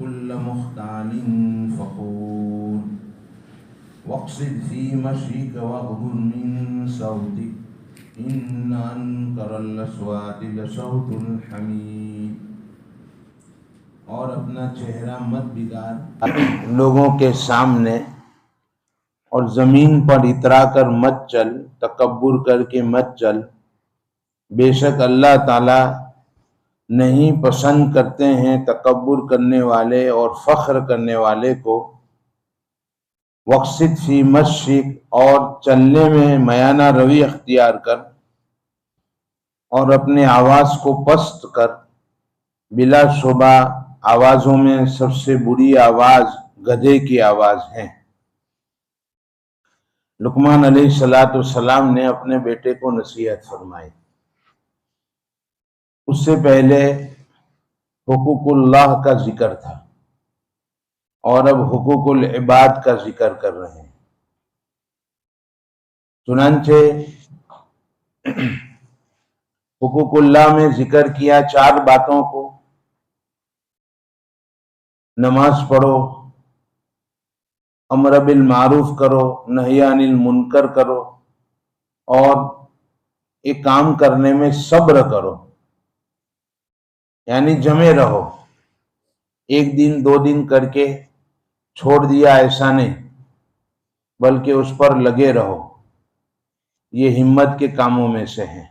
كل مختال فخور واقصد في مشيك واغضض من صوتك إن أنكر الأصوات لصوت الحمير. اور اپنا چہرہ مت بگاڑ لوگوں کے سامنے، اور زمین پر اترا کر مت چل، تکبر کر کے مت چل. بے شک اللہ تعالی نہیں پسند کرتے ہیں تکبر کرنے والے اور فخر کرنے والے کو. وقصد فی مشیک، اور چلنے میں میانہ روی اختیار کر اور اپنے آواز کو پست کر. بلا شبہ آوازوں میں سب سے بری آواز گدھے کی آواز ہے. لقمان علیہ السلام نے اپنے بیٹے کو نصیحت فرمائی. اس سے پہلے حقوق اللہ کا ذکر تھا اور اب حقوق العباد کا ذکر کر رہے ہیں. چنانچہ حقوق اللہ میں ذکر کیا 4 باتوں کو: نماز پڑھو، امر بالمعروف کرو، نہی عن المنکر کرو، اور ایک کام کرنے میں صبر کرو. یعنی جمے رہو، 1 دن 2 دن کر کے چھوڑ دیا ایسا نہیں، بلکہ اس پر لگے رہو. یہ ہمت کے کاموں میں سے ہیں.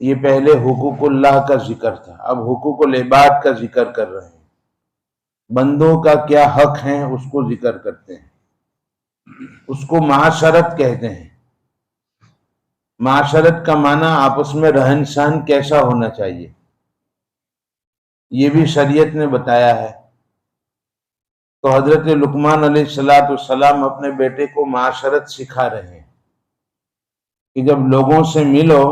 یہ پہلے حقوق اللہ کا ذکر تھا، اب حقوق العباد کا ذکر کر رہے ہیں. بندوں کا کیا حق ہے اس کو ذکر کرتے ہیں. اس کو معاشرت کہتے ہیں. معاشرت کا معنی آپس میں رہن سہن کیسا ہونا چاہیے، یہ بھی شریعت نے بتایا ہے. تو حضرت لقمان علیہ السلام اپنے بیٹے کو معاشرت سکھا رہے ہیں کہ جب لوگوں سے ملو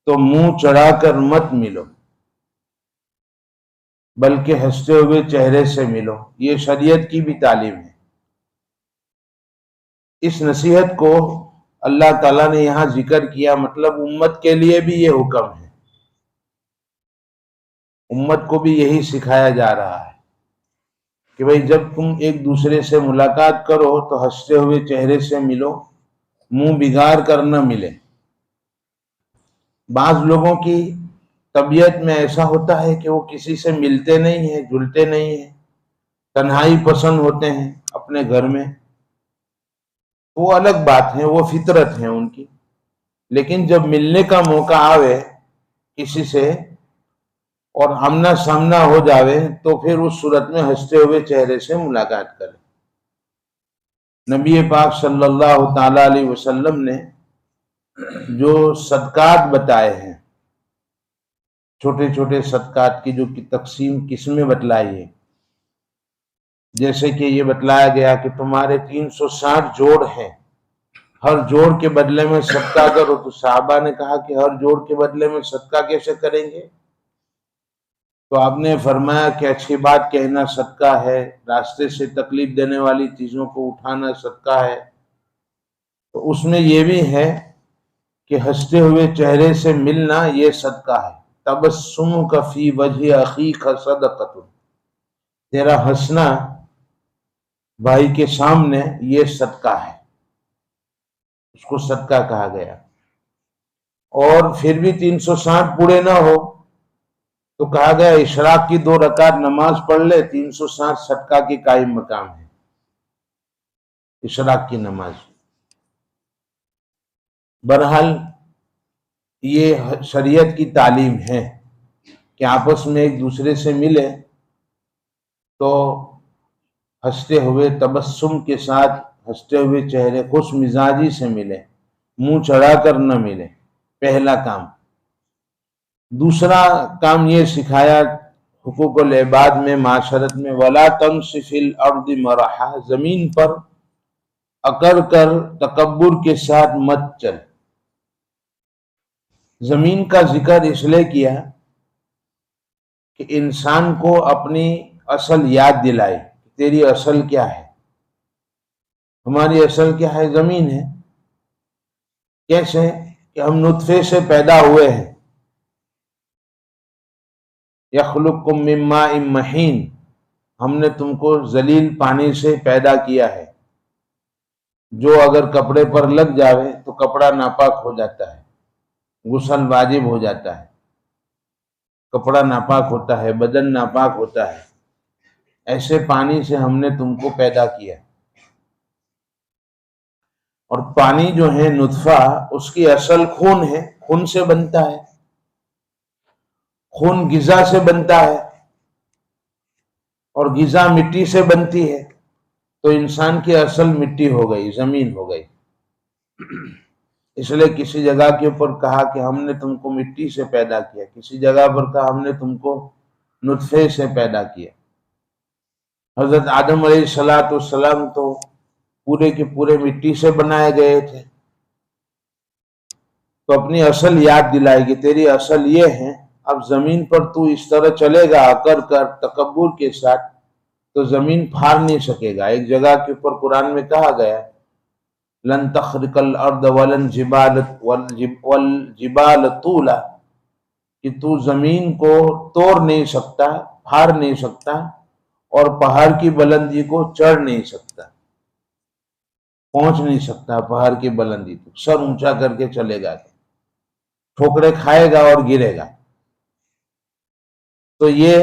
تو منہ چڑھا کر مت ملو، بلکہ ہنستے ہوئے چہرے سے ملو. یہ شریعت کی بھی تعلیم ہے. اس نصیحت کو اللہ تعالیٰ نے یہاں ذکر کیا، مطلب امت کے لیے بھی یہ حکم ہے. امت کو بھی یہی سکھایا جا رہا ہے کہ بھئی جب تم ایک دوسرے سے ملاقات کرو تو ہنستے ہوئے چہرے سے ملو، منہ بگاڑ کر نہ ملے. بعض لوگوں کی طبیعت میں ایسا ہوتا ہے کہ وہ کسی سے ملتے نہیں ہیں، جلتے نہیں ہیں، تنہائی پسند ہوتے ہیں اپنے گھر میں. وہ الگ بات ہے، وہ فطرت ہے ان کی. لیکن جب ملنے کا موقع آوے کسی سے اور آمنا سامنا ہو جاوے تو پھر اس صورت میں ہنستے ہوئے چہرے سے ملاقات کرے. نبی پاک صلی اللہ تعالی علیہ وسلم نے جو صدقات بتائے ہیں، چھوٹے چھوٹے صدقات کی جو تقسیم قسمیں بتلائی ہے، جیسے کہ یہ بتلایا گیا کہ تمہارے 360 جوڑ ہیں، ہر جوڑ کے بدلے میں صدقہ کرو. تو صحابہ نے کہا کہ ہر جوڑ کے بدلے میں صدقہ کیسے کریں گے؟ تو آپ نے فرمایا کہ اچھی بات کہنا صدقہ ہے، راستے سے تکلیف دینے والی چیزوں کو اٹھانا صدقہ ہے. تو اس میں یہ بھی ہے کہ ہنستے ہوئے چہرے سے ملنا یہ صدقہ ہے. تبسمک فی وجہ اخیک صدقۃ، تیرا ہنسنا بھائی کے سامنے یہ صدقہ ہے، اس کو صدقہ کہا گیا. اور پھر بھی 360 پورے نہ ہو تو کہا گیا اشراق کی 2 رکعت نماز پڑھ لے، 360 صدقہ کی قائم مقام ہے اشراق کی نماز. بہرحال یہ شریعت کی تعلیم ہے کہ آپس میں ایک دوسرے سے ملے تو ہنستے ہوئے تبسم کے ساتھ، ہنستے ہوئے چہرے، خوش مزاجی سے ملے، منہ چڑھا کر نہ ملے. پہلا کام. دوسرا کام یہ سکھایا حقوق العباد میں، معاشرت میں، وَلَا تَمْشِ فِي الْأَرْضِ مَرَحًا، زمین پر اکڑ کر تکبر کے ساتھ مت چل. زمین کا ذکر اس لیے کیا کہ انسان کو اپنی اصل یاد دلائے. تیری اصل کیا ہے؟ ہماری اصل کیا ہے؟ زمین ہے. کیسے؟ کہ ہم نطفے سے پیدا ہوئے ہیں. یخلقکم من ماء مہین، ہم نے تم کو ذلیل پانی سے پیدا کیا ہے، جو اگر کپڑے پر لگ جاوے تو کپڑا ناپاک ہو جاتا ہے، غسل واجب ہو جاتا ہے، کپڑا ناپاک ہوتا ہے، بدن ناپاک ہوتا ہے، ایسے پانی سے ہم نے تم کو پیدا کیا۔ اور پانی جو ہے نطفہ، اس کی اصل خون ہے، خون سے بنتا ہے، خون غذا سے بنتا ہے، اور غذا مٹی سے بنتی ہے، تو انسان کی اصل مٹی ہو گئی، زمین ہو گئی۔ اس لیے کسی جگہ کے اوپر کہا کہ ہم نے تم کو مٹی سے پیدا کیا، کسی جگہ پر کہا ہم نے تم کو نطفے سے پیدا کیا۔ حضرت آدم علیہ السلام تو پورے کے پورے مٹی سے بنائے گئے تھے، تو اپنی اصل یاد دلائے گی، تیری اصل یہ ہے، اب زمین پر تو اس طرح چلے گا اکڑ کر تکبر کے ساتھ تو زمین پھاڑ نہیں سکے گا۔ ایک جگہ کے اوپر قرآن میں کہا گیا لن تخرق الارض ولن والجبال طولا، کہ تو زمین کو توڑ نہیں سکتا، پھاڑ نہیں سکتا، اور پہاڑ کی بلندی کو چڑھ نہیں سکتا، پہنچ نہیں سکتا پہاڑ کی بلندی کو، سر اونچا کر کے چلے گا، ٹھوکرے کھائے گا اور گرے گا۔ تو یہ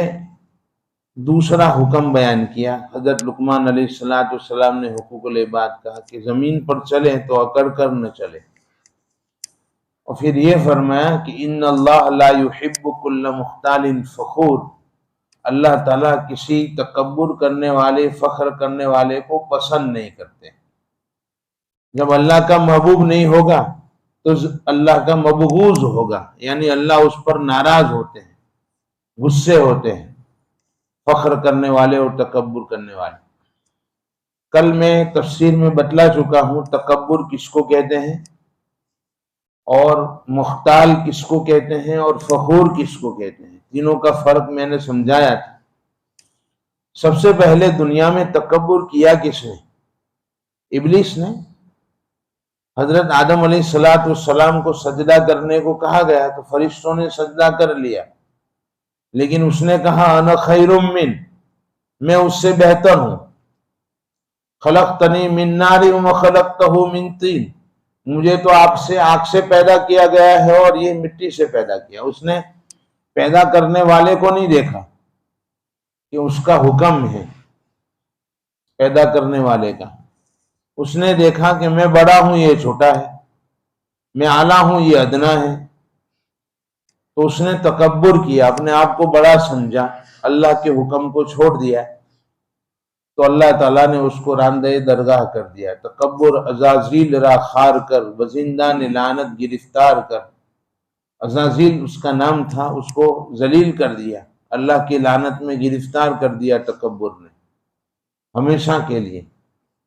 دوسرا حکم بیان کیا۔ حضرت لقمان علیہ السلام نے حقوق العباد کہا کہ زمین پر چلیں تو اکڑ کر نہ چلے، اور پھر یہ فرمایا کہ ان اللہ لا يحب كل مختال فخور، اللہ تعالیٰ کسی تکبر کرنے والے، فخر کرنے والے کو پسند نہیں کرتے۔ جب اللہ کا محبوب نہیں ہوگا تو اللہ کا مبغوض ہوگا، یعنی اللہ اس پر ناراض ہوتے ہیں، غصے ہوتے ہیں، فخر کرنے والے اور تکبر کرنے والے۔ کل میں تفسیر میں بتلا چکا ہوں تکبر کس کو کہتے ہیں، اور مختال کس کو کہتے ہیں، اور فخور کس کو کہتے ہیں، تینوں کا فرق میں نے سمجھایا تھا۔ سب سے پہلے دنیا میں تکبر کیا کس نے؟ ابلیس نے۔ حضرت آدم علیہ السلام کو سجدہ کرنے کو کہا گیا تو فرشتوں نے سجدہ کر لیا، لیکن اس نے کہا انا خیر من، میں اس سے بہتر ہوں، خلقتنی من نار وخلقتہ من طین، مجھے تو آپ سے آگ سے پیدا کیا گیا ہے اور یہ مٹی سے پیدا کیا۔ اس نے پیدا کرنے والے کو نہیں دیکھا کہ اس کا حکم ہے پیدا کرنے والے کا، اس نے دیکھا کہ میں بڑا ہوں یہ چھوٹا ہے، میں اعلیٰ ہوں یہ ادنا ہے، تو اس نے تکبر کیا، اپنے آپ کو بڑا سمجھا، اللہ کے حکم کو چھوڑ دیا، تو اللہ تعالیٰ نے اس کو راندہ درگاہ کر دیا۔ تکبر عزازیل را خار کر، بزندان لعنت گرفتار کر، عزازیل اس کا نام تھا، اس کو ذلیل کر دیا، اللہ کی لعنت میں گرفتار کر دیا تکبر نے، ہمیشہ کے لیے۔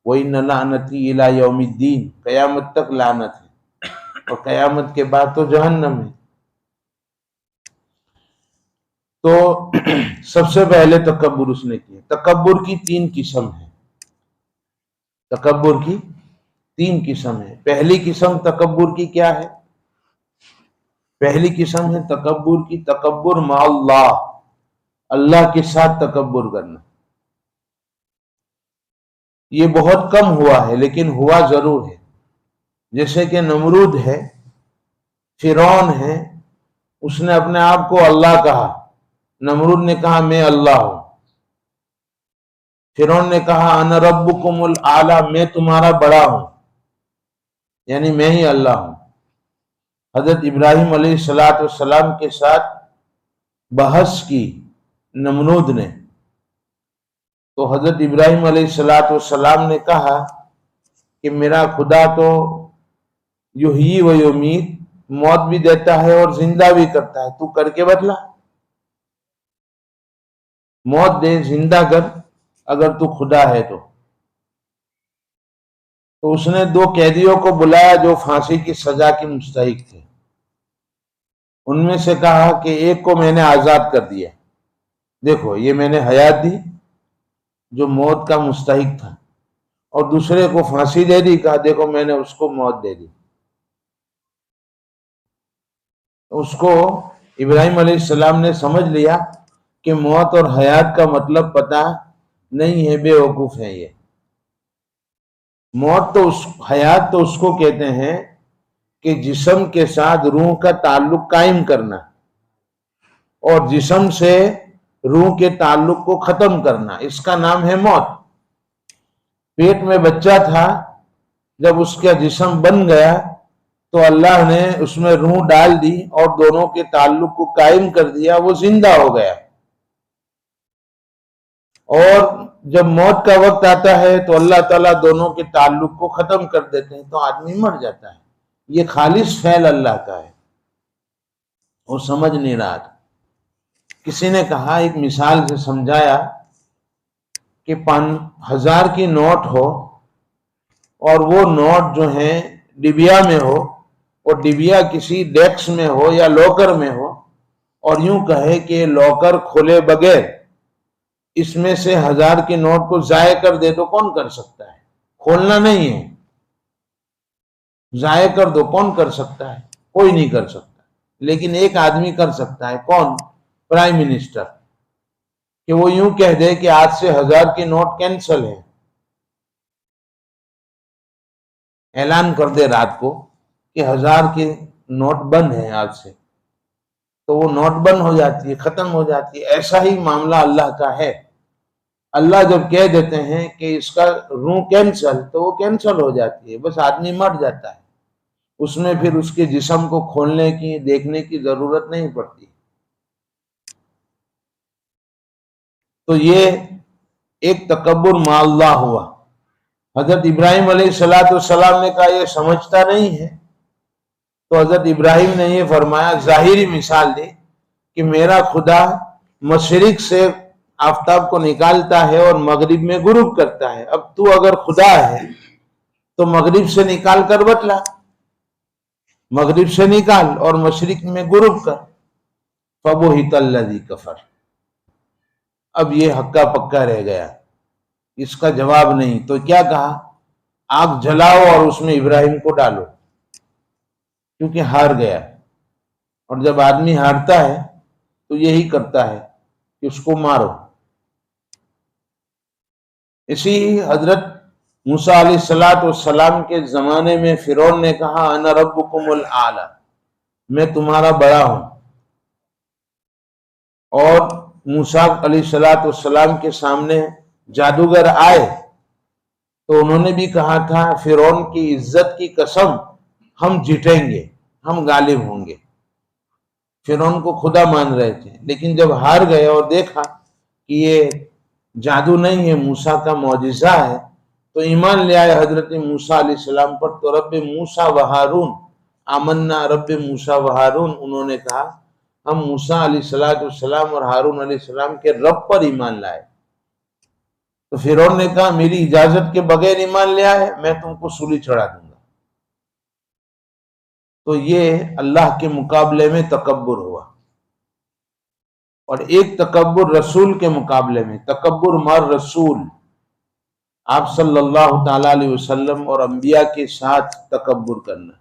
وَإِنَّ لَعْنَتِي إِلَىٰ يَوْمِ الدِّينِ، قیامت تک لعنت ہے، اور قیامت کے بعد تو جہنم ہے۔ تو سب سے پہلے تکبر اس نے کیا۔ تکبر کی تین قسم ہے، تکبر کی تین قسم ہے۔ پہلی قسم تکبر کی کیا ہے؟ پہلی قسم ہے تکبر کی تکبر مع اللہ، اللہ کے ساتھ تکبر کرنا۔ یہ بہت کم ہوا ہے لیکن ہوا ضرور ہے۔ جیسے کہ نمرود ہے، فرعون ہے، اس نے اپنے آپ کو اللہ کہا، نمرود نے کہا میں اللہ ہوں، فرعون نے کہا انا ربکم الاعلی، میں تمہارا بڑا ہوں، یعنی میں ہی اللہ ہوں۔ حضرت ابراہیم علیہ السلام کے ساتھ بحث کی نمرود نے، تو حضرت ابراہیم علیہ السلام نے کہا کہ میرا خدا تو یحیی و یمیت، موت بھی دیتا ہے اور زندہ بھی کرتا ہے، تو کر کے بتلا، موت دے، زندہ کر، اگر تو خدا ہے تو۔ اس نے دو قیدیوں کو بلایا جو پھانسی کی سزا کے مستحق تھے، ان میں سے کہا کہ ایک کو میں نے آزاد کر دیا، دیکھو یہ میں نے حیات دی جو موت کا مستحق تھا، اور دوسرے کو پھانسی دے دی، کہا دیکھو میں نے اس کو موت دے دی۔ اس کو ابراہیم علیہ السلام نے سمجھ لیا کہ موت اور حیات کا مطلب پتہ نہیں ہے، بے وقوف ہے یہ۔ موت تو حیات تو اس کو کہتے ہیں کہ جسم کے ساتھ روح کا تعلق قائم کرنا اور جسم سے روح کے تعلق کو ختم کرنا، اس کا نام ہے موت۔ پیٹ میں بچہ تھا، جب اس کا جسم بن گیا تو اللہ نے اس میں روح ڈال دی اور دونوں کے تعلق کو قائم کر دیا، وہ زندہ ہو گیا۔ اور جب موت کا وقت آتا ہے تو اللہ تعالیٰ دونوں کے تعلق کو ختم کر دیتے ہیں، تو آدمی مر جاتا ہے۔ یہ خالص فعل اللہ کا ہے، وہ سمجھ نہیں رہا تھا۔ کسی نے کہا، ایک مثال سے سمجھایا کہ 1000 کی نوٹ ہو اور وہ نوٹ جو ہیں ڈبیا میں ہو، اور ڈبیا کسی ڈیسک میں ہو یا لاکر میں ہو، اور یوں کہے کہ لاکر کھولے بغیر اس میں سے 1000 کی نوٹ کو ضائع کر دے، تو کون کر سکتا ہے؟ کھولنا نہیں ہے، ضائع کر دو، کون کر سکتا ہے؟ کوئی نہیں کر سکتا۔ لیکن ایک آدمی کر سکتا ہے، کون؟ پرائم منسٹر، کہ وہ یوں کہہ دے کہ آج سے 1000 کی نوٹ کینسل ہے، اعلان کر دے رات کو کہ 1000 کی نوٹ بند ہے آج سے، تو وہ نوٹ بند ہو جاتی ہے، ختم ہو جاتی ہے۔ ایسا ہی معاملہ اللہ کا ہے۔ اللہ جب کہہ دیتے ہیں کہ اس کا روح کینسل، تو وہ کینسل ہو جاتی ہے، بس آدمی مر جاتا ہے، اس میں پھر اس کے جسم کو کھولنے کی، دیکھنے کی ضرورت نہیں پڑتی۔ تو یہ ایک تکبر مع اللہ ہوا۔ حضرت ابراہیم علیہ السلام نے کہا یہ سمجھتا نہیں ہے، تو حضرت ابراہیم نے یہ فرمایا، ظاہری مثال دی کہ میرا خدا مشرق سے آفتاب کو نکالتا ہے اور مغرب میں غروب کرتا ہے، اب تو اگر خدا ہے تو مغرب سے نکال کر بتلا، مغرب سے نکال اور مشرق میں غروب کر۔ فَبُهِتَ الَّذِي كَفَرَ، اب یہ ہکا پکا رہ گیا، اس کا جواب نہیں۔ تو کیا کہا؟ آگ جلاؤ اور اس میں ابراہیم کو ڈالو، کیونکہ ہار گیا۔ اور جب آدمی ہارتا ہے تو یہی کرتا ہے کہ اس کو مارو۔ اسی حضرت موسیٰ علیہ السلام کے زمانے میں فرعون نے کہا، انا ربکم الاعلی، میں تمہارا بڑا ہوں۔ اور موسیٰ علیہ السلام کے سامنے جادوگر آئے تو انہوں نے بھی کہا تھا، فرعون کی عزت کی قسم، ہم جیتیں گے، ہم غالب ہوں گے۔ فرعون کو خدا مان رہے تھے، لیکن جب ہار گئے اور دیکھا کہ یہ جادو نہیں ہے، موسیٰ کا معجزہ ہے، تو ایمان لے آئے حضرت موسیٰ علیہ السلام پر۔ تو رب موسیٰ و ہارون، آمنا رب موسیٰ و ہارون، انہوں نے کہا ہم موسیٰ علیہ السلام اور ہارون علیہ السلام کے رب پر ایمان لائے۔ تو فرعون نے کہا میری اجازت کے بغیر ایمان لے آئے، میں تم کو سولی چڑھا دوں گا۔ تو یہ اللہ کے مقابلے میں تکبر ہوا۔ اور ایک تکبر رسول کے مقابلے میں، تکبر مار رسول، آپ صلی اللہ تعالی علیہ وسلم اور انبیاء کے ساتھ تکبر کرنا۔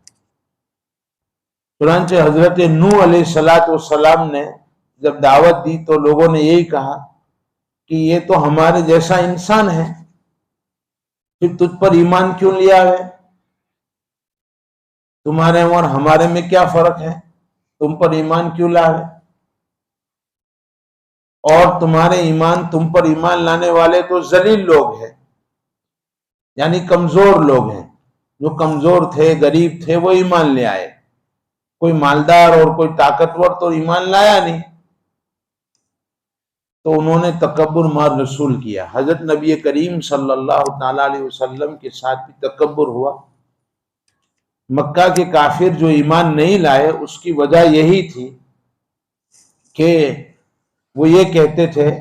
چنانچہ حضرت نوح علیہ السلام نے جب دعوت دی تو لوگوں نے یہی کہا کہ یہ تو ہمارے جیسا انسان ہے، پھر تجھ پر ایمان کیوں لیا ہے؟ تمہارے اور ہمارے میں کیا فرق ہے؟ تم پر ایمان کیوں لائے؟ اور تم پر ایمان لانے والے تو ذلیل لوگ ہیں، یعنی کمزور لوگ ہیں۔ جو کمزور تھے، غریب تھے، وہ ایمان لے آئے۔ کوئی مالدار اور کوئی طاقتور تو ایمان لایا نہیں۔ تو انہوں نے تکبر مار رسول کیا۔ حضرت نبی کریم صلی اللہ تعالی علیہ وسلم کے ساتھ بھی تکبر ہوا۔ مکہ کے کافر جو ایمان نہیں لائے، اس کی وجہ یہی تھی کہ وہ یہ کہتے تھے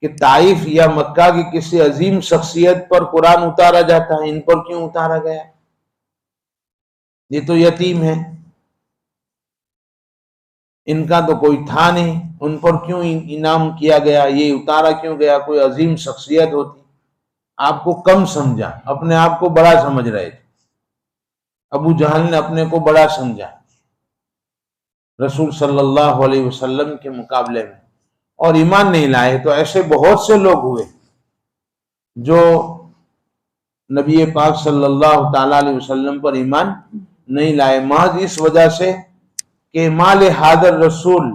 کہ طائف یا مکہ کی کسی عظیم شخصیت پر قرآن اتارا جاتا ہے، ان پر کیوں اتارا گیا؟ یہ تو یتیم ہے، ان کا تو کوئی تھا نہیں، ان پر کیوں انعام کیا گیا؟ یہ اتارا کیوں گیا؟ کوئی عظیم شخصیت ہوتی۔ آپ کو کم سمجھا، اپنے آپ کو بڑا سمجھ رہے تھے۔ ابو جہل نے اپنے کو بڑا سمجھا رسول صلی اللہ علیہ وسلم کے مقابلے میں، اور ایمان نہیں لائے. تو ایسے بہت سے لوگ ہوئے جو نبی پاک صلی اللہ تعالی علیہ وسلم پر ایمان نہیں لائے، محض اس وجہ سے کہ مال حاضر رسول،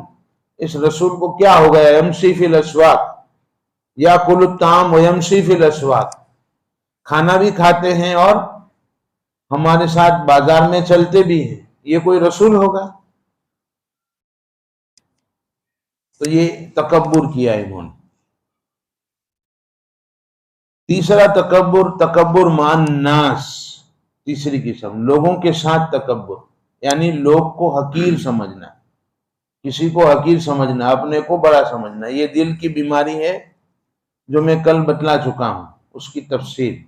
اس رسول کو کیا ہو گیا، یمشی فی الاسواق یاکل الطعام ویمشی فی الاسواق، کھانا بھی کھاتے ہیں اور ہمارے ساتھ بازار میں چلتے بھی ہیں، یہ کوئی رسول ہوگا؟ تو یہ تکبر کیا انہوں نے. تیسرا تکبر مان ناس، تیسری قسم لوگوں کے ساتھ تکبر، یعنی لوگ کو حقیر سمجھنا، کسی کو حقیر سمجھنا، اپنے کو بڑا سمجھنا. یہ دل کی بیماری ہے جو میں کل بتلا چکا ہوں، اس کی تفصیل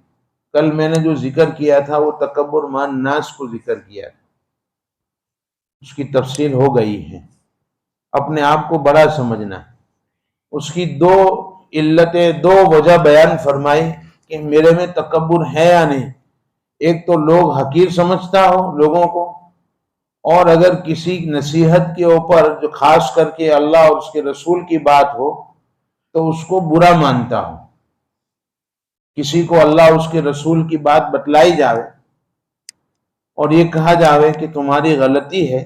کل میں نے جو ذکر کیا تھا وہ تکبر مان ناس کو ذکر کیا تھا، اس کی تفصیل ہو گئی ہے. اپنے آپ کو بڑا سمجھنا، اس کی دو علتیں، دو وجہ بیان فرمائی کہ میرے میں تکبر ہے یا نہیں. ایک تو لوگ حقیر سمجھتا ہو لوگوں کو، اور اگر کسی نصیحت کے اوپر جو خاص کر کے اللہ اور اس کے رسول کی بات ہو تو اس کو برا مانتا ہو. کسی کو اللہ اس کے رسول کی بات بتلائی جاوے اور یہ کہا جاوے کہ تمہاری غلطی ہے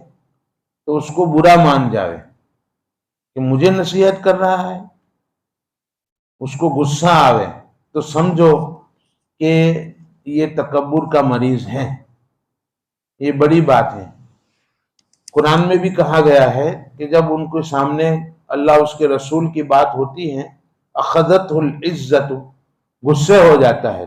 تو اس کو برا مان جاوے کہ مجھے نصیحت کر رہا ہے، اس کو غصہ آوے، تو سمجھو کہ یہ تکبر کا مریض ہے. یہ بڑی بات ہے. قرآن میں بھی کہا گیا ہے کہ جب ان کے سامنے اللہ اس کے رسول کی بات ہوتی ہے، اخذتہ العزت، غصے ہو جاتا ہے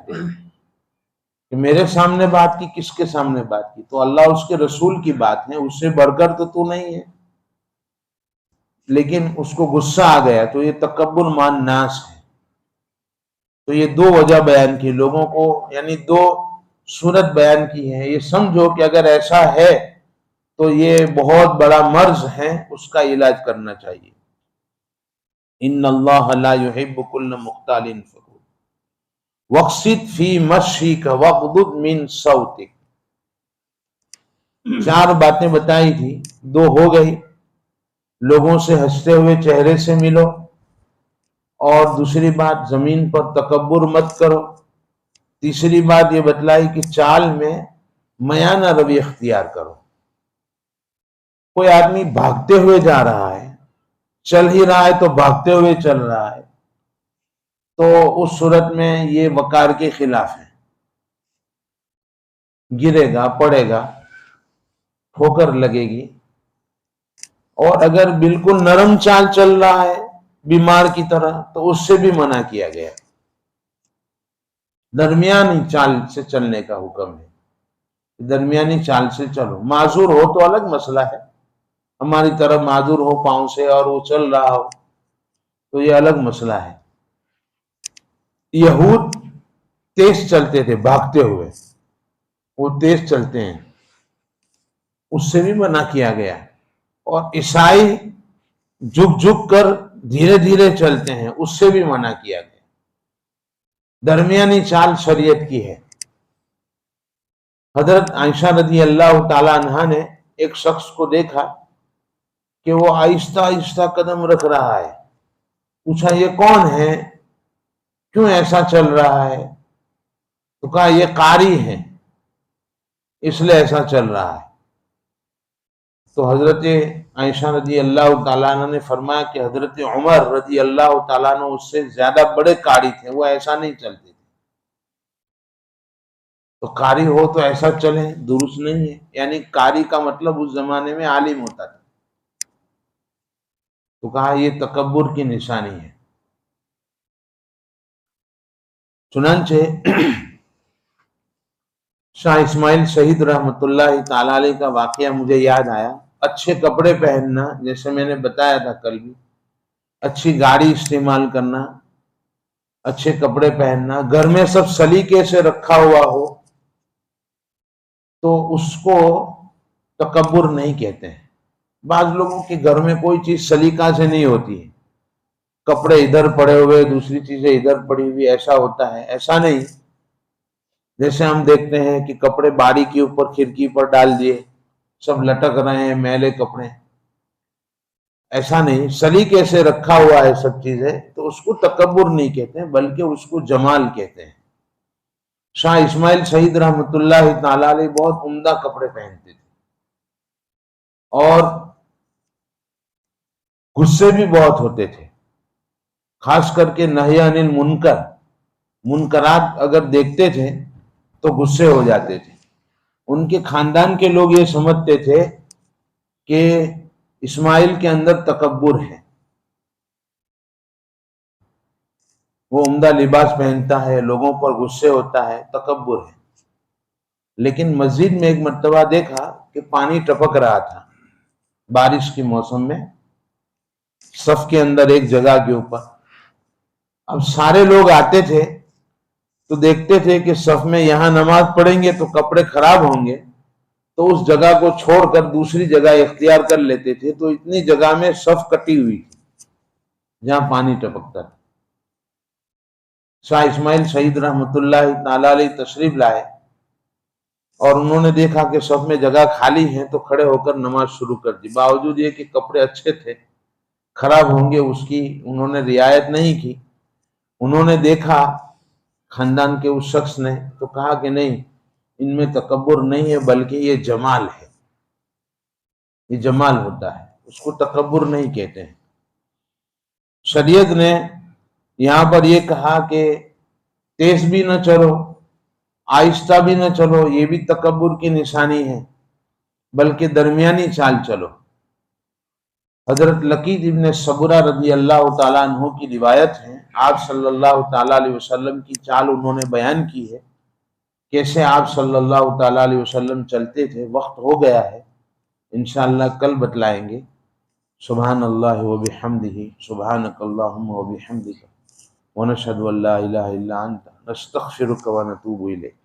کہ میرے سامنے بات کی، کس کے سامنے بات کی؟ تو اللہ اس کے رسول کی بات ہے، اس سے بڑھ کر تو نہیں ہے، لیکن اس کو غصہ آ گیا تو یہ تکبر مان ناس ہے. تو یہ دو وجہ بیان کی لوگوں کو، یعنی دو صورت بیان کی ہے. یہ سمجھو کہ اگر ایسا ہے تو یہ بہت بڑا مرض ہے، اس کا علاج کرنا چاہیے. ان اللہ لا يحب كل مختال فخور واقصد فی مشیک واغضض من صوتک. چار باتیں بتائی تھی، دو ہو گئی. لوگوں سے ہنستے ہوئے چہرے سے ملو، اور دوسری بات زمین پر تکبر مت کرو. تیسری بات یہ بتلائی کہ چال میں میانہ روی اختیار کرو. کوئی آدمی بھاگتے ہوئے جا رہا ہے، چل ہی رہا ہے تو بھاگتے ہوئے چل رہا ہے، تو اس صورت میں یہ وقار کے خلاف ہے. گرے گا، پڑے گا، ٹھوکر لگے گی. اور اگر بالکل نرم چال چل رہا ہے بیمار کی طرح تو اس سے بھی منع کیا گیا. درمیانی چال سے چلنے کا حکم ہے، درمیانی چال سے چلو. معذور ہو تو الگ مسئلہ ہے، ہماری طرف معذور ہو پاؤں سے اور وہ چل رہا ہو تو یہ الگ مسئلہ ہے. یہود تیز چلتے تھے بھاگتے ہوئے، وہ تیز چلتے ہیں، اس سے بھی منع کیا گیا. اور عیسائی جھک جھک کر دھیرے دھیرے چلتے ہیں، اس سے بھی منع کیا گیا. درمیانی چال شریعت کی ہے. حضرت عائشہ رضی اللہ تعالی عنہا نے ایک شخص کو دیکھا کہ وہ آہستہ آہستہ قدم رکھ رہا ہے. پوچھا یہ کون ہے، کیوں ایسا چل رہا ہے؟ تو کہا یہ قاری ہے اس لیے ایسا چل رہا ہے. تو حضرت عائشہ رضی اللہ تعالیٰ عنہ نے فرمایا کہ حضرت عمر رضی اللہ تعالیٰ عنہ اس سے زیادہ بڑے قاری تھے، وہ ایسا نہیں چلتے تھے. تو قاری ہو تو ایسا چلیں درست نہیں ہے. یعنی قاری کا مطلب اس زمانے میں عالم ہوتا تھا. تو کہا یہ تکبر کی نشانی ہے. چنانچہ شاہ اسماعیل شہید رحمت اللہ تعالی علیہ کا واقعہ مجھے یاد آیا. اچھے کپڑے پہننا، جیسے میں نے بتایا تھا کل بھی، اچھی گاڑی استعمال کرنا، اچھے کپڑے پہننا، گھر میں سب سلیقے سے رکھا ہوا ہو تو اس کو تکبر نہیں کہتے ہیں. بعض لوگوں کے گھر میں کوئی چیز سلیقہ سے نہیں ہوتی ہے، کپڑے ادھر پڑے ہوئے، دوسری چیزیں ادھر پڑی ہوئی، ایسا ہوتا ہے. ایسا نہیں. جیسے ہم دیکھتے ہیں کہ کپڑے باڑی کے اوپر کھڑکی پر ڈال دیے، سب لٹک رہے ہیں میلے کپڑے، ایسا نہیں، سلیقے سے رکھا ہوا ہے سب چیزیں، تو اس کو تکبر نہیں کہتے ہیں بلکہ اس کو جمال کہتے ہیں۔ شاہ اسماعیل سعید رحمۃ اللہ تعالی علیہ بہت عمدہ کپڑے پہنتے تھے اور غصے بھی بہت ہوتے تھے، خاص کر کے نہی عن المنکر، منکرات اگر دیکھتے تھے تو غصے ہو جاتے تھے۔ ان کے خاندان کے لوگ یہ سمجھتے تھے کہ اسماعیل کے اندر تکبر ہے، وہ عمدہ لباس پہنتا ہے، لوگوں پر غصے ہوتا ہے، تکبر ہے۔ لیکن مسجد میں ایک مرتبہ دیکھا کہ پانی ٹپک رہا تھا بارش کے موسم میں، صف کے اندر ایک جگہ کے اوپر۔ اب سارے لوگ آتے تھے تو دیکھتے تھے کہ صف میں یہاں نماز پڑھیں گے تو کپڑے خراب ہوں گے، تو اس جگہ کو چھوڑ کر دوسری جگہ اختیار کر لیتے تھے، تو اتنی جگہ میں صف کٹی ہوئی تھی جہاں پانی ٹپکتا تھا۔ شاہ اسماعیل سعید رحمۃ اللہ تعالی علیہ تشریف لائے اور انہوں نے دیکھا کہ صف میں جگہ خالی ہے تو کھڑے ہو کر نماز شروع کر دی، باوجود یہ کہ کپڑے اچھے تھے، خراب ہوں گے اس کی انہوں نے رعایت نہیں کی۔ انہوں نے دیکھا خاندان کے اس شخص نے تو کہا کہ نہیں، ان میں تکبر نہیں ہے بلکہ یہ جمال ہے، یہ جمال ہوتا ہے، اس کو تکبر نہیں کہتے ہیں۔ شریعت نے یہاں پر یہ کہا کہ تیز بھی نہ چلو، آہستہ بھی نہ چلو، یہ بھی تکبر کی نشانی ہے، بلکہ درمیانی چال چلو۔ حضرت لقیط ابن صبرہ رضی اللہ تعالیٰ عنہ کی روایت ہے، آپ صلی اللہ تعالیٰ علیہ وسلم کی چال انہوں نے بیان کی ہے، کیسے آپ صلی اللہ تعالیٰ علیہ وسلم چلتے تھے۔ وقت ہو گیا ہے، انشاءاللہ کل بتلائیں گے۔ سبحان اللہ وبحمدہ، سبحانک اللہم وبحمدک، ونشہد ان لا الہ الا انت، نستغفرک ونتوب الیک۔